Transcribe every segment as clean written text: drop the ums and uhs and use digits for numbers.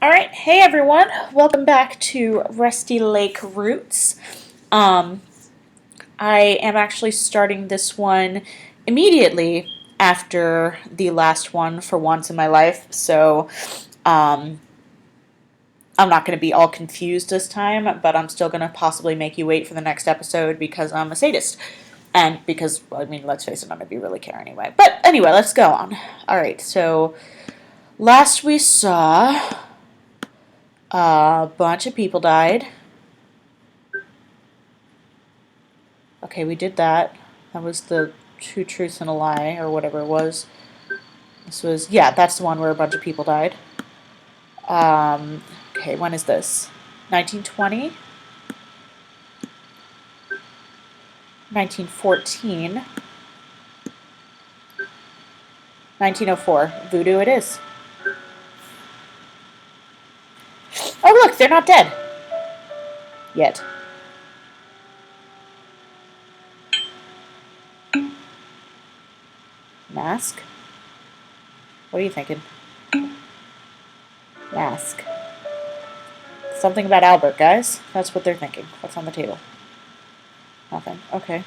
All right, hey everyone, welcome back to Rusty Lake Roots. Um, I am actually starting this one immediately after the last one for once in my life, so um, I'm not going to be all confused this time, but I'm still going to possibly make you wait for the next episode because I'm a sadist. And because, well, I mean, let's face it, none of you really care anyway. But anyway, let's go on. All right, so last we saw a bunch of people died. Okay, we did that. That was the two truths and a lie, or whatever it was. This was, yeah, that's the one where a bunch of people died. Okay, when is this? 1920? 1914? 1904. Voodoo it is. Oh, look, they're not dead. Yet. Mask? What are you thinking? Mask. Something about Albert, guys. That's what they're thinking. What's on the table? Nothing. Okay.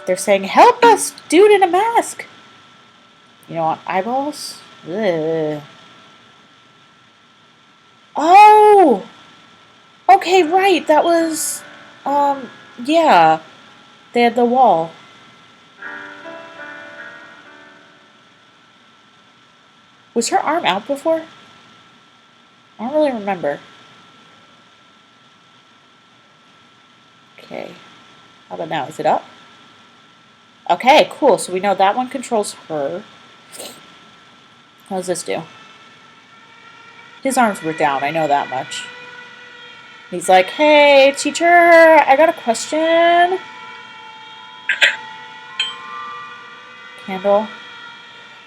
They're saying, help us, dude in a mask. You know what? Eyeballs? Ugh. Oh! Okay, right. That was, yeah. They had the wall. Was her arm out before? I don't really remember. Okay. How about now? Is it up? Okay, cool. So we know that one controls her. What does this do? His arms were down. I know that much. He's like, hey, teacher, I got a question. Candle.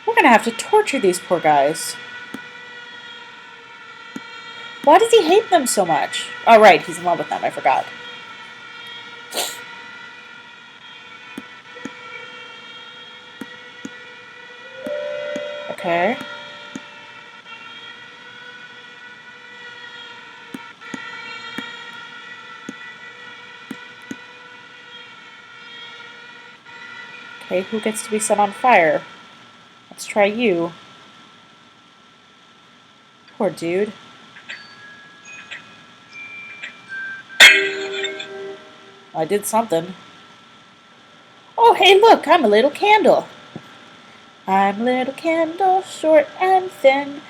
We're going to have to torture these poor guys. Why does he hate them so much? Oh, right. He's in love with them. I forgot. Okay. Okay, who gets to be set on fire? Let's try you. Poor dude. I did something. Oh, hey, look, I'm a little candle. I'm a little candle, short and thin.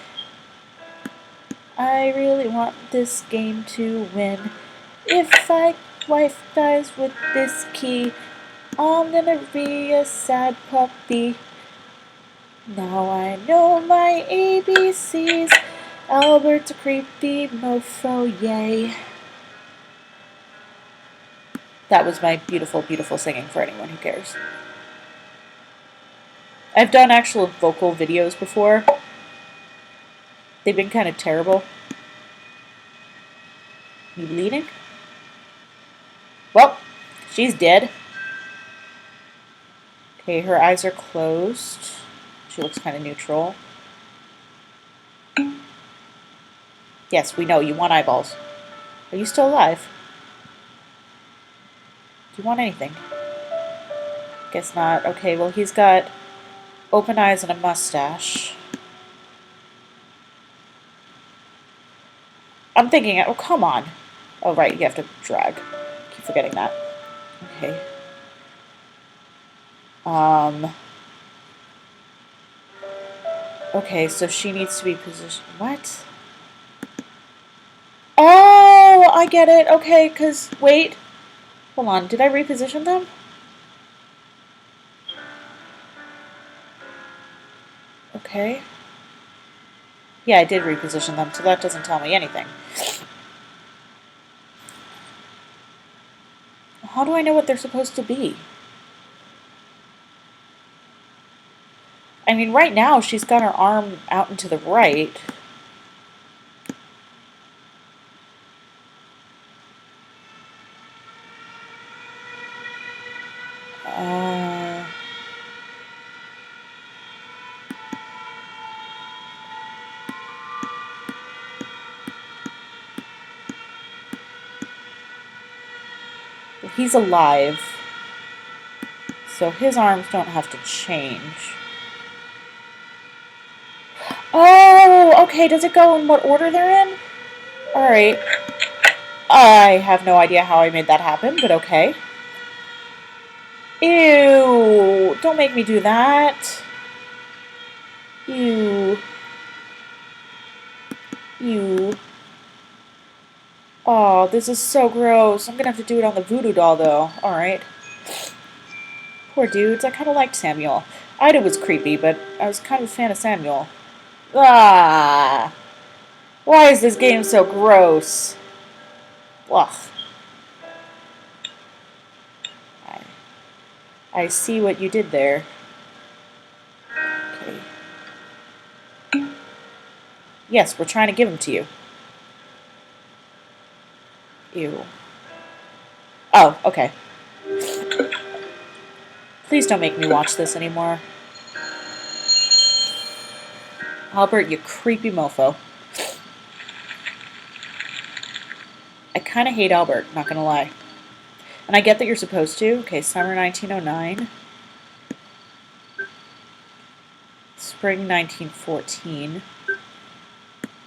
I really want this game to win. If my wife dies with this key, I'm gonna be a sad puppy. Now I know my ABCs. Albert's a creepy mofo, yay. That was my beautiful, beautiful singing for anyone who cares. I've done actual vocal videos before. They've been kind of terrible. You bleeding? Well, she's dead. Okay, her eyes are closed. She looks kind of neutral. Yes, we know you want eyeballs. Are you still alive? Do you want anything? Guess not. Okay, well, he's got open eyes and a mustache. I'm thinking, oh, come on. Oh, right, you have to drag. Keep forgetting that. Okay. Okay, so she needs to be positioned. What? Oh, I get it. Okay, because, wait. Hold on, did I reposition them? Okay. Yeah, I did reposition them, so that doesn't tell me anything. How do I know what they're supposed to be? I mean, right now she's got her arm out and to the right. he's alive. So his arms don't have to change. Oh, okay. Does it go in what order they're in? Alright. I have no idea how I made that happen, but okay. Ew. Don't make me do that. Ew. Ew. Oh, this is so gross. I'm gonna have to do it on the voodoo doll, though. Alright. Poor dudes. I kind of liked Samuel. Ida was creepy, but I was kind of a fan of Samuel. Ah! Why is this game so gross? Ugh. I see what you did there. Okay. Yes, we're trying to give them to you. Ew. Oh, okay. Please don't make me watch this anymore. Albert, you creepy mofo. I kind of hate Albert, not gonna lie. And I get that you're supposed to. Okay, summer 1909. Spring 1914.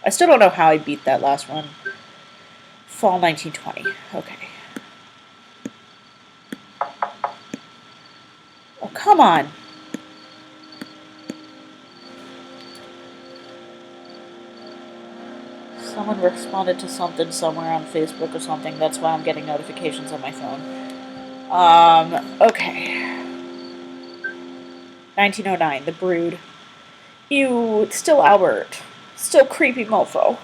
I still don't know how I beat that last one. Fall 1920. Okay. Oh, come on. Someone responded to something somewhere on Facebook or something. That's why I'm getting notifications on my phone. Okay. 1909, The Brood. Ew, it's still Albert. Still creepy mofo.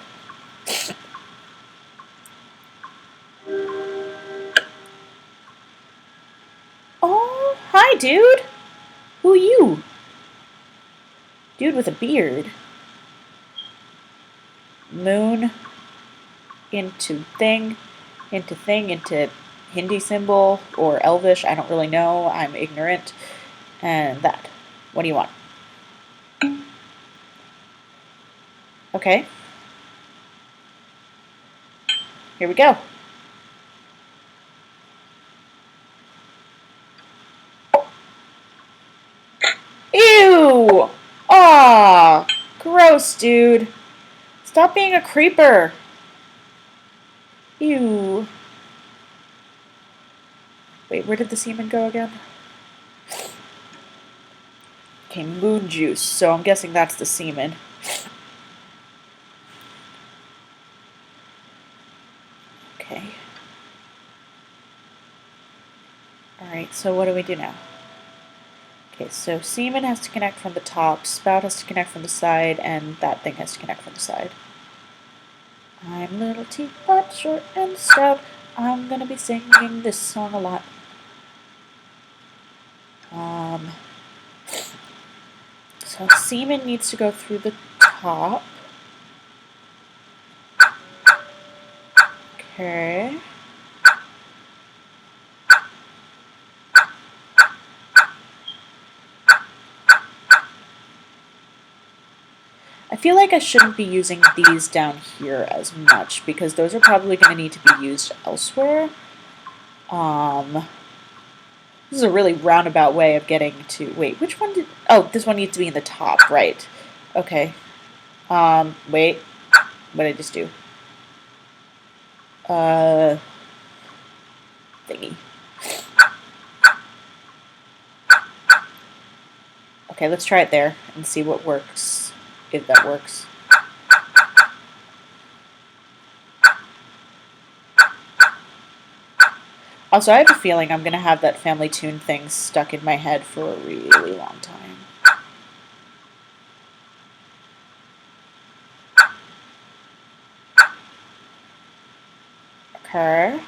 Oh, hi, dude. Who are you? Dude with a beard. Moon. Into thing. Into Hindi symbol. Or Elvish. I don't really know. I'm ignorant. And that. What do you want? Okay. Here we go. Ew! Aw! Gross, dude. Stop being a creeper. Ew. Wait, where did the semen go again? Okay, moon juice. So I'm guessing that's the semen. Okay. Alright, so what do we do now? Okay, so semen has to connect from the top, spout has to connect from the side, and that thing has to connect from the side. I'm little teapot, short and stout. I'm gonna be singing this song a lot. So semen needs to go through the top. Okay. I feel like I shouldn't be using these down here as much because those are probably going to need to be used elsewhere. This is a really roundabout way of getting to... Wait, which one did... Oh, this one needs to be in the top, right. Okay. Wait. What did I just do? Thingy. Okay, let's try it there and see what works, if that works. Also, I have a feeling I'm going to have that Family Tune thing stuck in my head for a really long time. Okay.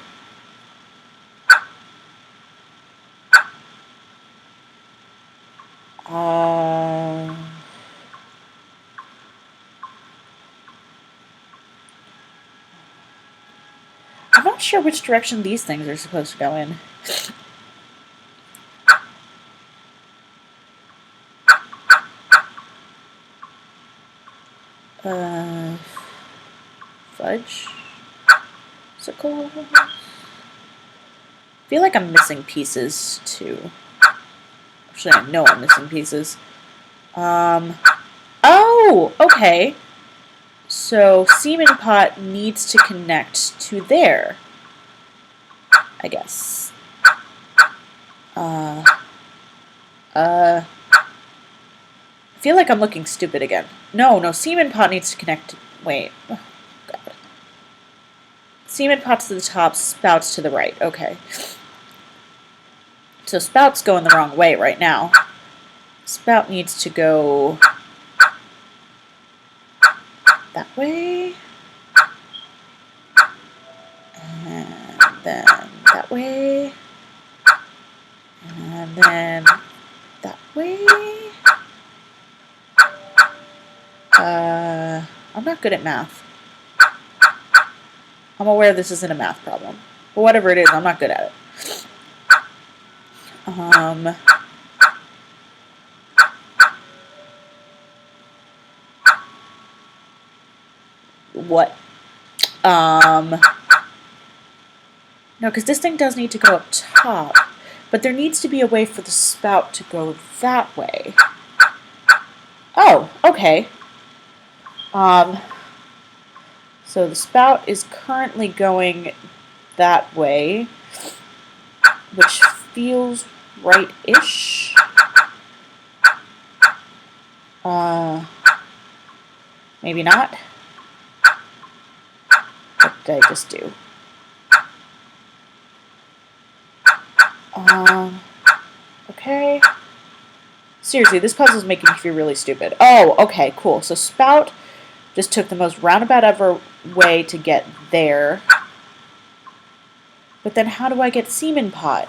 I'm not sure which direction these things are supposed to go in. Fudge. Sickle. feel like I'm missing pieces too. Actually, I know I'm missing pieces. Oh, okay. So semen pot needs to connect to there, I guess. I feel like I'm looking stupid again. No, semen pot needs to connect to, wait. Oh, God. Semen pot's to the top, spouts to the right. Okay. So spout's going the wrong way right now. Spout needs to go that way. And then that way. And then that way. I'm not good at math. I'm aware this isn't a math problem. But whatever it is, I'm not good at it. What? No, because this thing does need to go up top. But there needs to be a way for the spout to go that way. Oh, okay. So the spout is currently going that way, which feels right-ish. Maybe not. What did I just do? Okay. Seriously, this puzzle is making me feel really stupid. Oh, okay, cool. So spout just took the most roundabout ever way to get there. But then how do I get semen pot?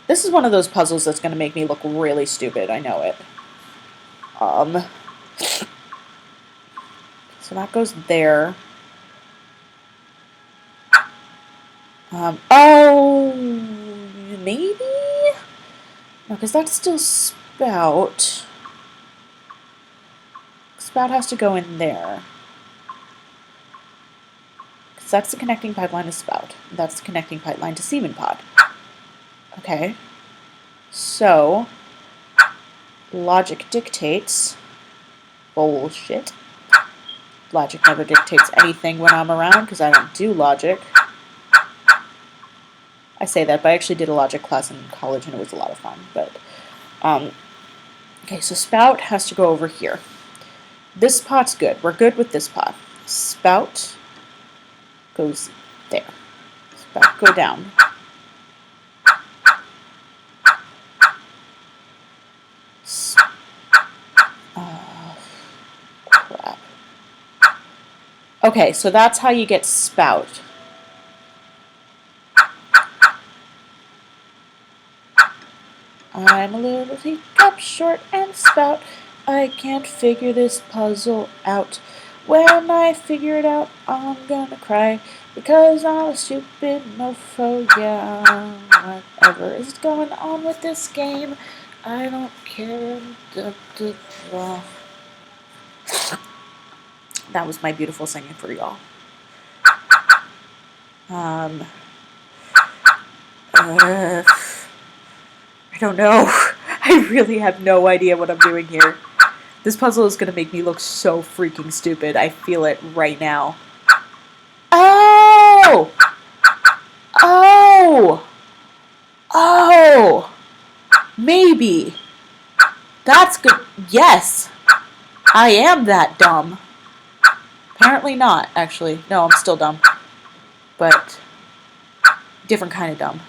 This is one of those puzzles that's going to make me look really stupid. I know it. So that goes there. Oh, maybe? No, because that's still spout. Spout has to go in there. Because that's the connecting pipeline to spout. That's the connecting pipeline to semen pod. Okay. So, logic dictates. Bullshit. Logic never dictates anything when I'm around because I don't do logic. I say that, but I actually did a logic class in college and it was a lot of fun. But okay, so spout has to go over here. This pot's good. We're good with this pot. Spout goes there. Spout go down. Crap. Okay, so that's how you get spout. I'm a little teacup, short and spout. I can't figure this puzzle out. When I figure it out, I'm gonna cry. Because I'm a stupid mofo, yeah. Whatever is going on with this game, I don't care. That was my beautiful singing for y'all. I don't know. I really have no idea what I'm doing here. This puzzle is going to make me look so freaking stupid. I feel it right now. Oh! Oh! Oh! Maybe. That's good. Yes! I am that dumb. Apparently not, actually. No, I'm still dumb. But different kind of dumb.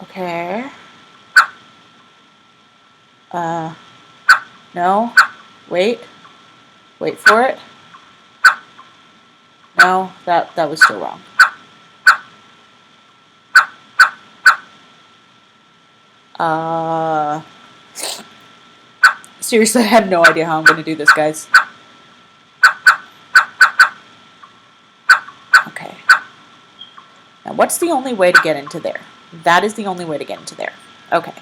Okay. No. Wait. Wait for it. No, that was still wrong. Seriously, I have no idea how I'm going to do this, guys. Now, what's the only way to get into there? That is the only way to get into there. Okay,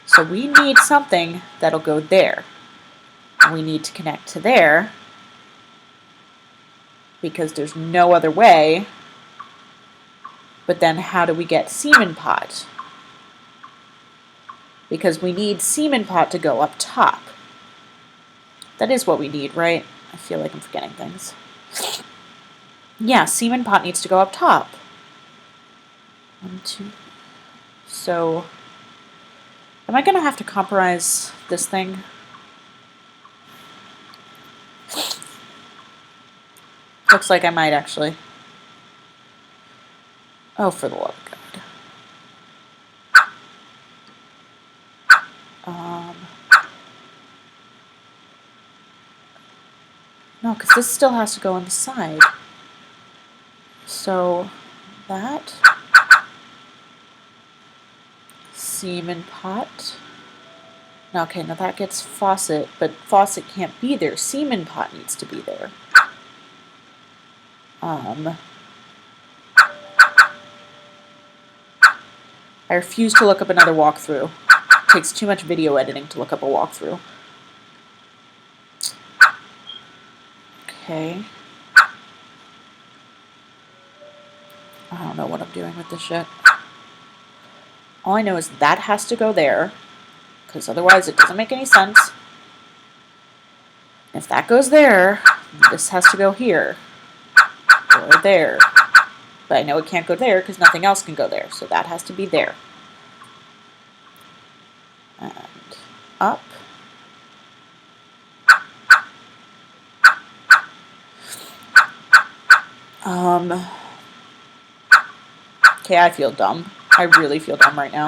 so we need something that'll go there. We need to connect to there because there's no other way. But then how do we get semen pot? Because we need semen pot to go up top. That is what we need, right? I feel like I'm forgetting things. Yeah, semen pot needs to go up top. 1, 2. So, am I going to have to compromise this thing? Looks like I might, actually. Oh, for the love of God. No, because this still has to go on the side. So, that. Semen pot. No, okay, now that gets faucet, but faucet can't be there. Semen pot needs to be there. I refuse to look up another walkthrough. It takes too much video editing to look up a walkthrough. Okay. I don't know what I'm doing with this shit. All I know is that has to go there, because otherwise it doesn't make any sense. If that goes there, this has to go here, or there. But I know it can't go there because nothing else can go there, so that has to be there. And up. Okay, I feel dumb. I really feel dumb right now.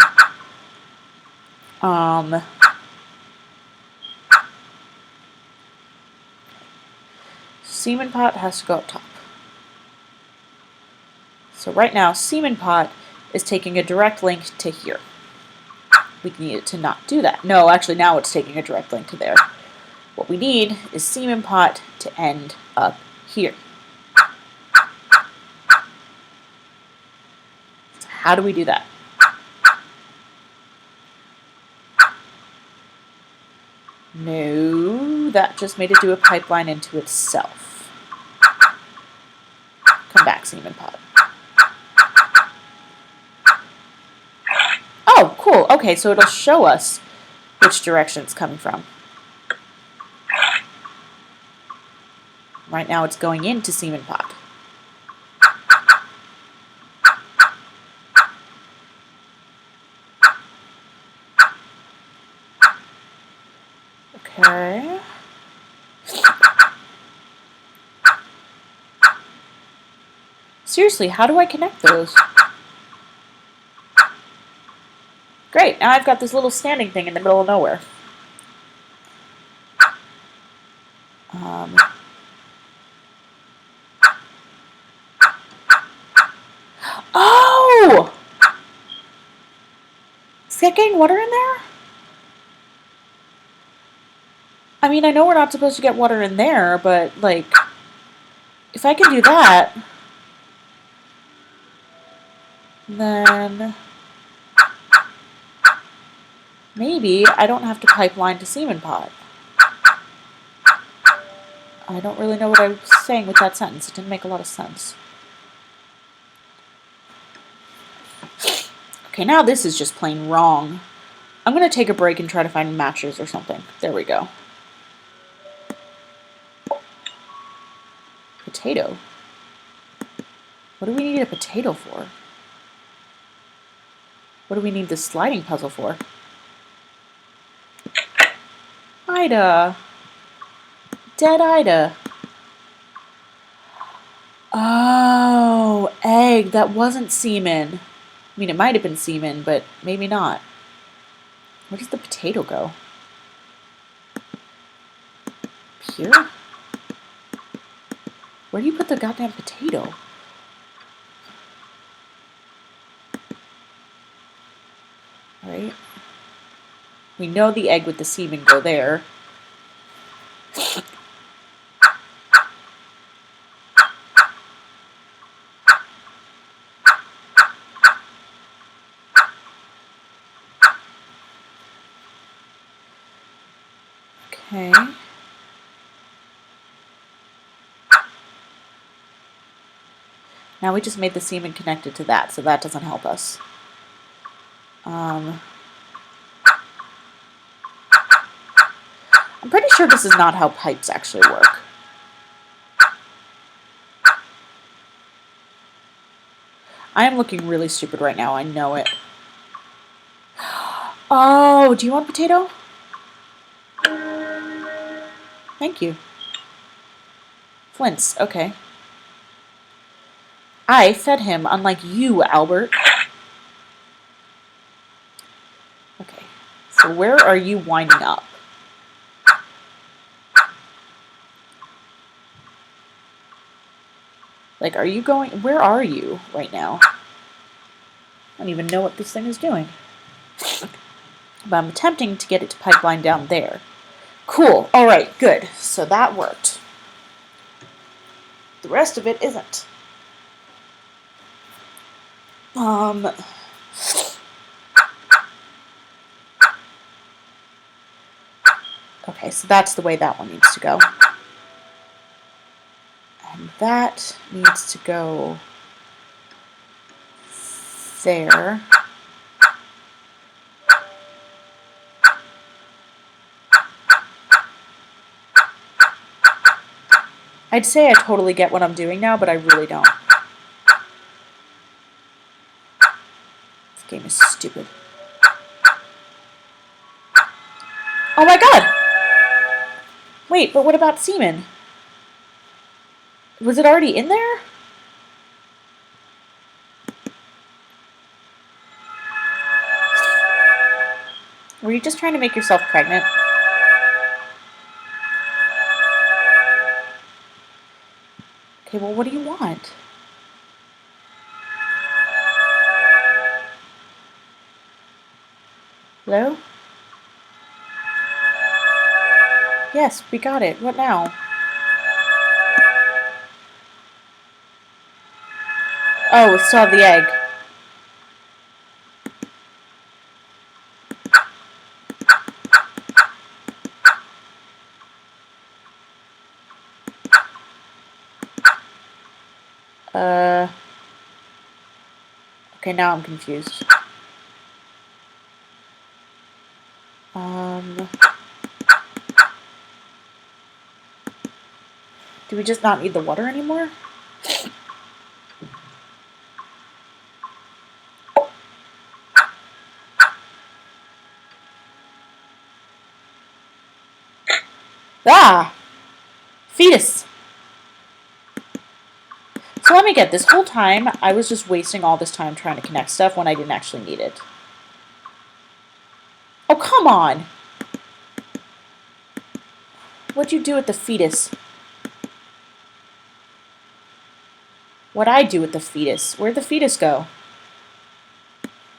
Semen pot has to go up top. So right now, semen pot is taking a direct link to here. We need it to not do that. No, actually now it's taking a direct link to there. What we need is semen pot to end up here. So how do we do that? No, that just made it do a pipeline into itself. Come back, semen pot. Oh, cool. Okay, so it'll show us which direction it's coming from. Right now it's going into semen pot. Okay. Seriously, how do I connect those? Great, now I've got this little standing thing in the middle of nowhere. Oh! Is that getting water in there? I mean, I know we're not supposed to get water in there, but, like, if I can do that, then maybe I don't have to pipeline to semen pot. I don't really know what I was saying with that sentence. It didn't make a lot of sense. Okay, now this is just plain wrong. I'm going to take a break and try to find matches or something. There we go. Potato. What do we need a potato for? What do we need this sliding puzzle for? Ida. Dead Ida. Oh, egg. That wasn't semen. I mean, it might have been semen, but maybe not. Where does the potato go? Here? Where do you put the goddamn potato? Right? We know the egg with the semen go there. Okay. Now we just made the semen connected to that, so that doesn't help us. I'm pretty sure this is not how pipes actually work. I am looking really stupid right now, I know it. Oh, do you want potato? Thank you. Flints, okay. I fed him, unlike you, Albert. Okay, so where are you winding up? Like, are you going... Where are you right now? I don't even know what this thing is doing. But I'm attempting to get it to pipeline down there. Cool. Alright, good. So that worked. The rest of it isn't. Okay, so that's the way that one needs to go. And that needs to go there. I'd say I totally get what I'm doing now, but I really don't. This game is stupid. Oh my god! Wait, but what about semen? Was it already in there? Were you just trying to make yourself pregnant? Okay, well, what do you want? Hello? Yes, we got it. What now? Oh, we still have the egg. Okay, now I'm confused. Do we just not need the water anymore? Ah! Fetus! So let me get this whole time, I was just wasting all this time trying to connect stuff when I didn't actually need it. Oh, come on! What'd you do with the fetus? What'd I do with the fetus? Where'd the fetus go?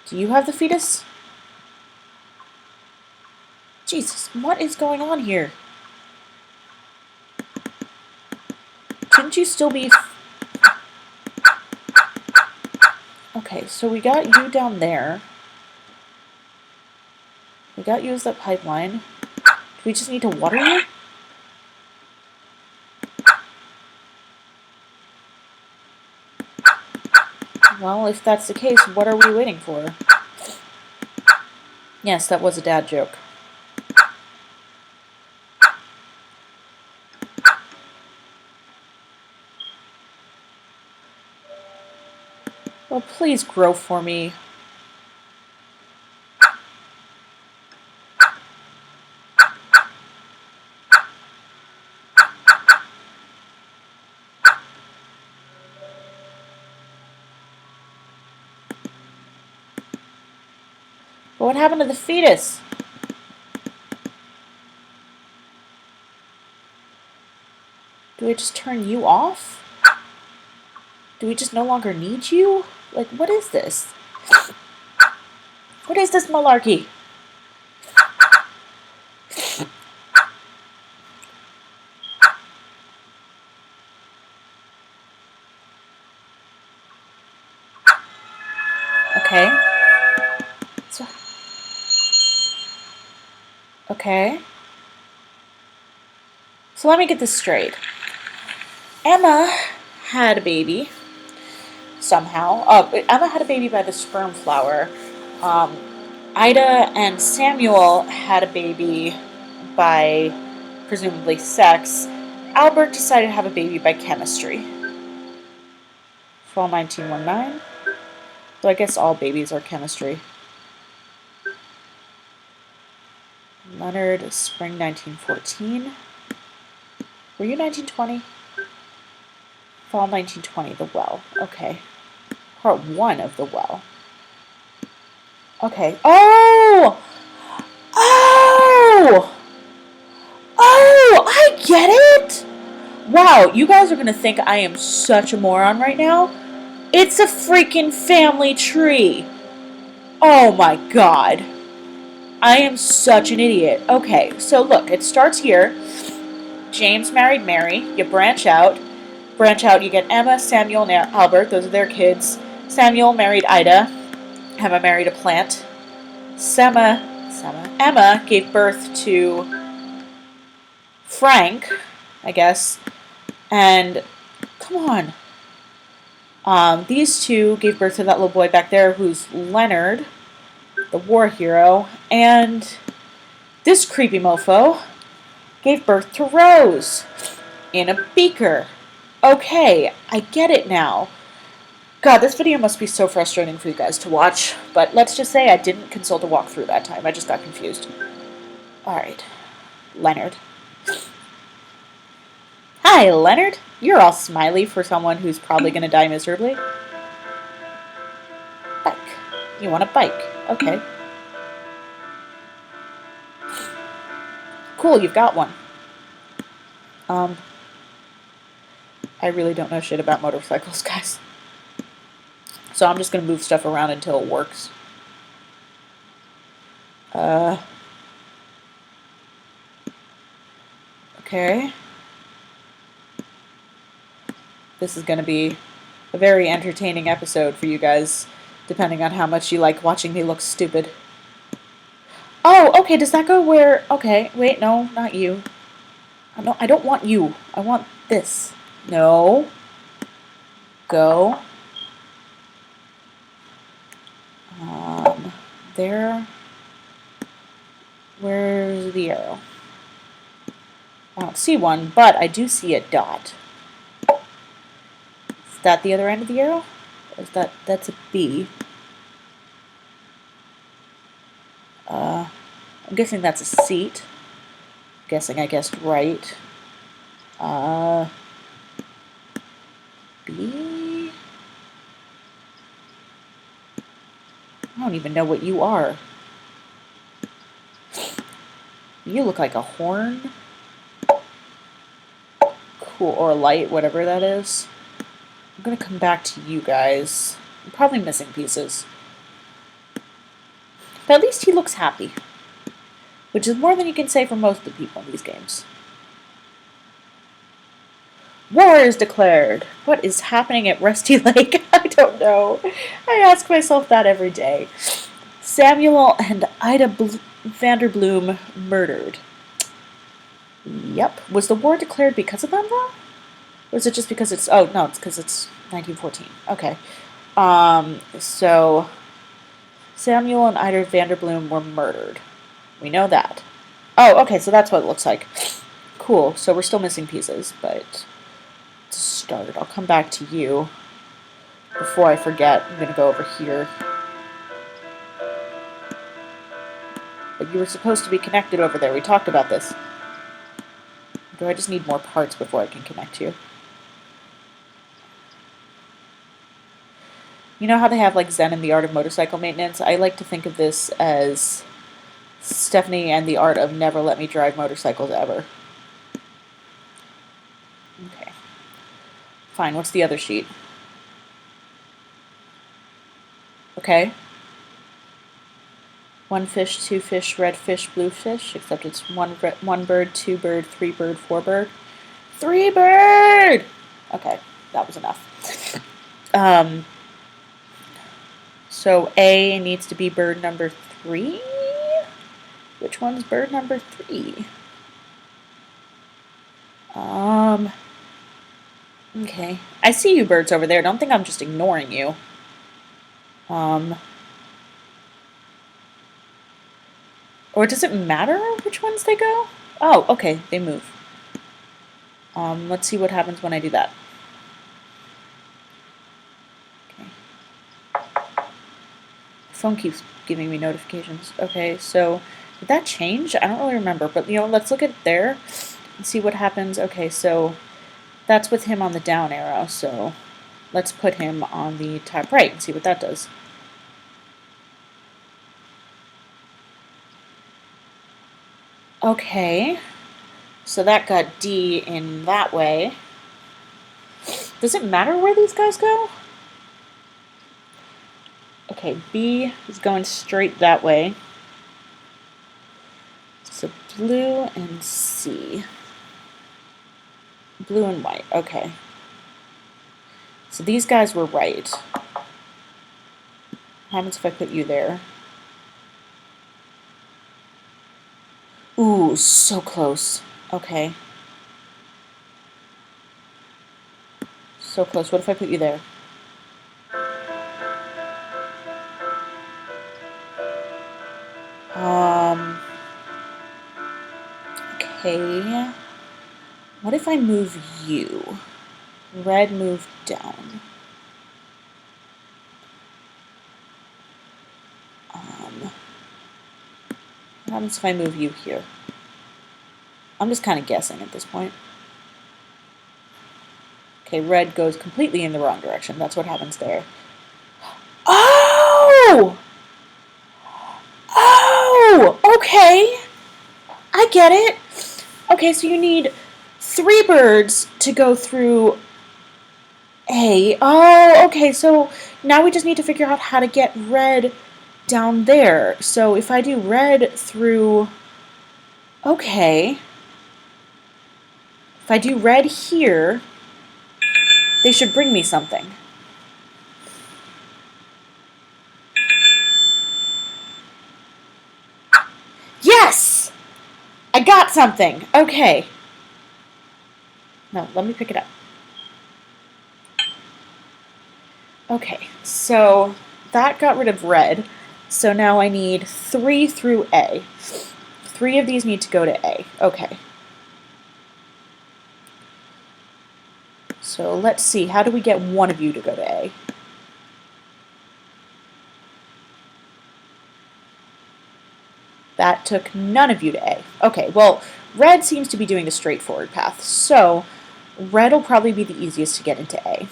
Do you have the fetus? Jesus, what is going on here? Shouldn't you still be... Okay, so we got you down there. We got you as that pipeline. Do we just need to water you? Well, if that's the case, what are we waiting for? Yes, that was a dad joke. Well, please grow for me. But what happened to the fetus? Do we just turn you off? Do we just no longer need you? Like, what is this? What is this malarkey? Okay. So, okay. So let me get this straight. Emma had a baby somehow. Emma had a baby by the sperm flower. Um, Ida and Samuel had a baby by presumably sex. Albert decided to have a baby by chemistry. Fall 1919. So I guess all babies are chemistry. Leonard, spring 1914. Were you 1920? Fall 1920, The Well. Okay. Part 1 of The Well. Okay. Oh! Oh! Oh! I get it! Wow, you guys are going to think I am such a moron right now. It's a freaking family tree. Oh my god. I am such an idiot. Okay, so look, it starts here. James married Mary. You branch out. You get Emma, Samuel, and Albert. Those are their kids. Samuel married Ida. Emma married a plant. Emma gave birth to Frank, I guess. And, come on. These two gave birth to that little boy back there who's Leonard, the war hero. And this creepy mofo gave birth to Rose in a beaker. Okay, I get it now. God, this video must be so frustrating for you guys to watch, but let's just say I didn't consult a walkthrough that time. I just got confused. Alright, Leonard. Hi, Leonard. You're all smiley for someone who's probably going to die miserably. Bike. You want a bike. Okay. Cool, you've got one. I really don't know shit about motorcycles, guys. So I'm just going to move stuff around until it works. Okay. This is going to be a very entertaining episode for you guys, depending on how much you like watching me look stupid. Oh, okay, does that go where... Okay, wait, no, not you. No, I don't want you. I want this. No. Go. There. Where's the arrow? I don't see one, but I do see a dot. Is that the other end of the arrow? Or is that's a B? I'm guessing that's a seat. Guessing I guessed right. B? I don't even know what you are. You look like a horn. Cool, or a light, whatever that is. I'm gonna come back to you guys. I'm probably missing pieces. But at least he looks happy. Which is more than you can say for most of the people in these games. War is declared. What is happening at Rusty Lake? I don't know. I ask myself that every day. Samuel and Ida Vanderbloom murdered. Yep. Was the war declared because of them, though? Or is it just because it's... Oh, no, it's because it's 1914. Okay. So... Samuel and Ida Vanderbloom were murdered. We know that. Oh, okay, so that's what it looks like. Cool. So we're still missing pieces, but... To start, I'll come back to you. Before I forget, I'm going to go over here. But you were supposed to be connected over there. We talked about this. Do I just need more parts before I can connect you? You know how they have like Zen and the Art of Motorcycle Maintenance? I like to think of this as Stephanie and the Art of Never Let Me Drive Motorcycles Ever. Okay. Fine, what's the other sheet? Okay. One fish, two fish, red fish, blue fish, except it's one bird, two bird, three bird, four bird. 3 bird! Okay, that was enough. So A needs to be bird number 3? Which one's bird number 3? Okay. I see you birds over there. Don't think I'm just ignoring you. Or does it matter which ones they go? Oh, okay, they move. Let's see what happens when I do that. Okay. Phone keeps giving me notifications. Okay, so did that change? I don't really remember, but let's look at it there and see what happens. Okay, so that's with him on the down arrow, so let's put him on the top right and see what that does. Okay, so that got D in that way. Does it matter where these guys go? Okay, B is going straight that way. So blue and C. Blue and white, okay. So these guys were right. What happens if I put you there? Ooh, so close. Okay. So close. What if I put you there? Okay. What if I move you? Red move down. What happens if I move you here? I'm just kind of guessing at this point. Okay, red goes completely in the wrong direction. That's what happens there. Oh! Oh! Okay. I get it. Okay, so you need 3 birds to go through A. Oh, okay, so now we just need to figure out how to get red down there. So if I do red through... Okay. If I do red here, they should bring me something. Yes! I got something. Okay. No, let me pick it up. Okay, so that got rid of red. So now I need 3 through A. 3 of these need to go to A. Okay. So let's see, how do we get one of you to go to A? That took none of you to A. Okay, well, red seems to be doing the straightforward path, so red will probably be the easiest to get into A.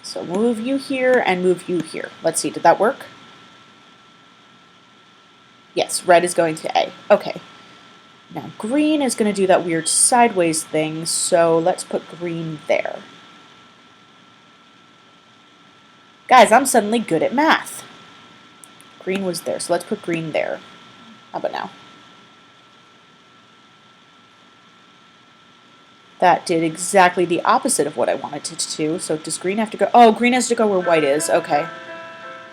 So move you here and move you here. Let's see, did that work? Yes, red is going to A. Okay. Now green is going to do that weird sideways thing, so let's put green there. Guys, I'm suddenly good at math. Green was there, so let's put green there. How about now? That did exactly the opposite of what I wanted it to do. So does green have to go? Oh, green has to go where white is. Okay.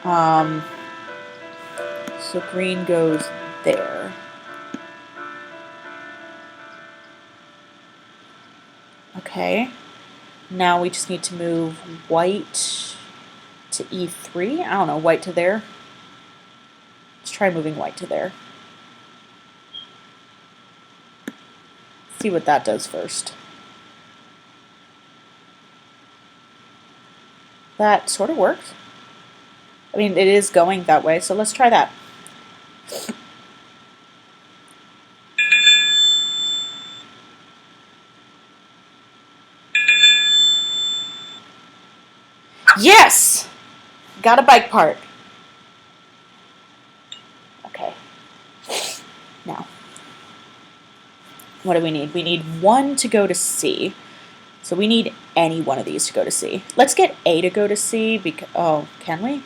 So green goes there. Okay. Now we just need to move white to E3. I don't know, white to there. Let's try moving white to there. See what that does first. That sort of worked. I mean, it is going that way, so let's try that. Yes! Got a bike part. Okay. Now, what do we need? We need 1 to go to C. So we need any one of these to go to C. Let's get A to go to C because, oh, can we? I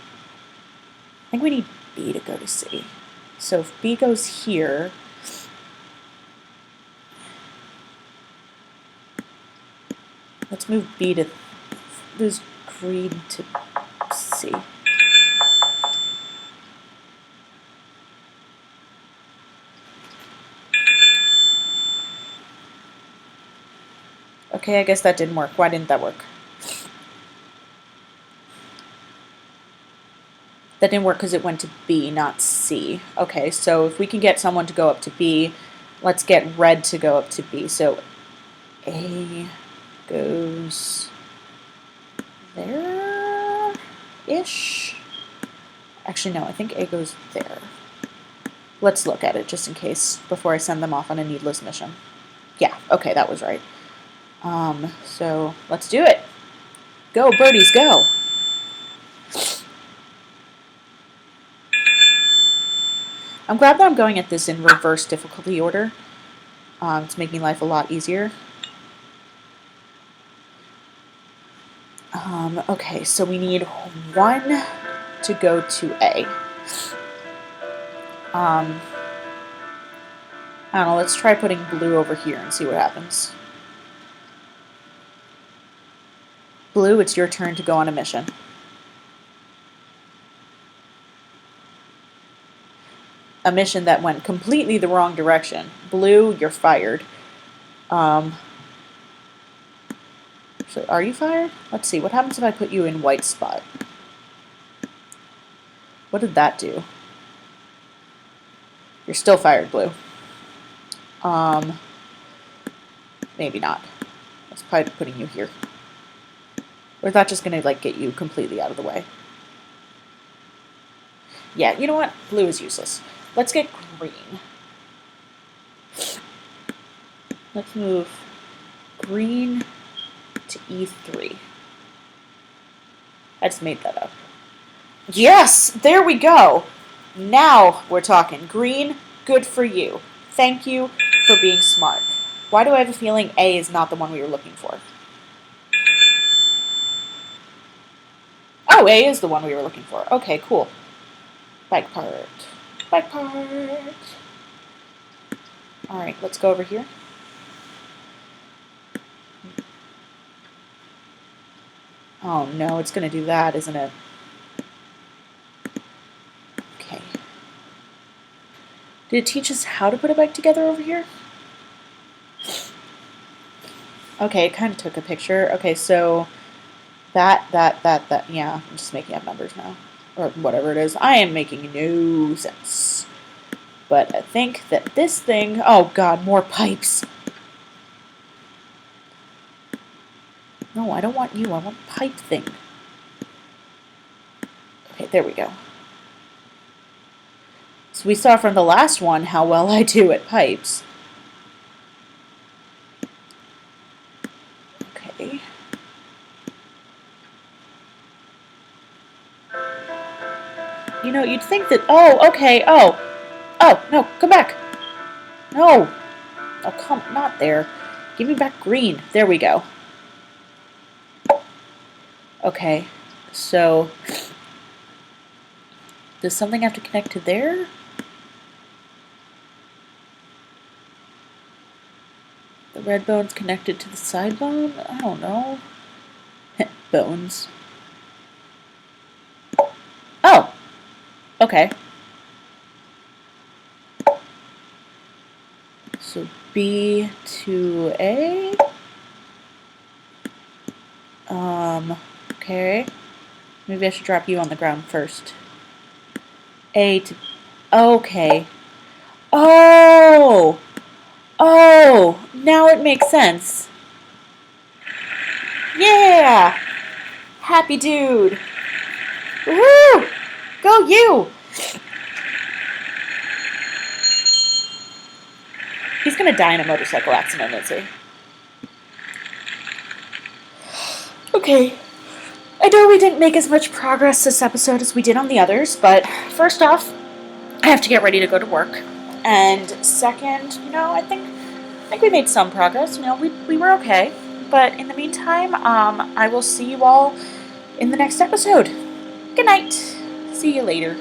think we need B to go to C. So if B goes here, let's move B to, lose green to C. Okay, I guess that didn't work. Why didn't that work? That didn't work because it went to B, not C. Okay, so if we can get someone to go up to B, let's get red to go up to B. So A goes there-ish. Actually, no, I think A goes there. Let's look at it just in case before I send them off on a needless mission. Yeah, okay, that was right. So let's do it. Go, birdies, go. I'm glad that I'm going at this in reverse difficulty order. It's making life a lot easier. Okay, so we need 1 to go to A. I don't know, let's try putting blue over here and see what happens. Blue, it's your turn to go on a mission. A mission that went completely the wrong direction. Blue, you're fired. So are you fired? Let's see, what happens if I put you in white spot? What did that do? You're still fired, Blue. Maybe not. Let's probably putting you here. Or is that just gonna like get you completely out of the way? Yeah, you know what? Blue is useless. Let's get green. Let's move green to E3. I just made that up. Yes! There we go! Now we're talking. Green, good for you. Thank you for being smart. Why do I have a feeling A is not the one we were looking for? Oh, A is the one we were looking for. Okay, cool. Bike part. Bike part. Alright, let's go over here. Oh no, it's going to do that, isn't it? Okay. Did it teach us how to put a bike together over here? Okay, it kind of took a picture. Okay, so that, yeah, I'm just making up numbers now. Or whatever it is. I am making no sense. But I think that this thing, oh god, more pipes. No, I don't want you, I want pipe thing. Okay, there we go. So we saw from the last one how well I do at pipes. Okay. You know, you'd think that, oh, okay, oh, no, come back. No. Oh, come, not there. Give me back green. There we go. Okay, so does something have to connect to there? The red bone's connected to the side bone? I don't know. Bones. Oh! Okay. So B to A? Okay. Maybe I should drop you on the ground first. A to... Okay. Oh! Oh! Now it makes sense. Yeah! Happy dude! Woohoo! Go you! He's gonna die in a motorcycle accident, is he? Okay. I know we didn't make as much progress this episode as we did on the others, but first off, I have to get ready to go to work. And second, you know, I think we made some progress. You know, we were okay. But in the meantime, I will see you all in the next episode. Good night. See you later.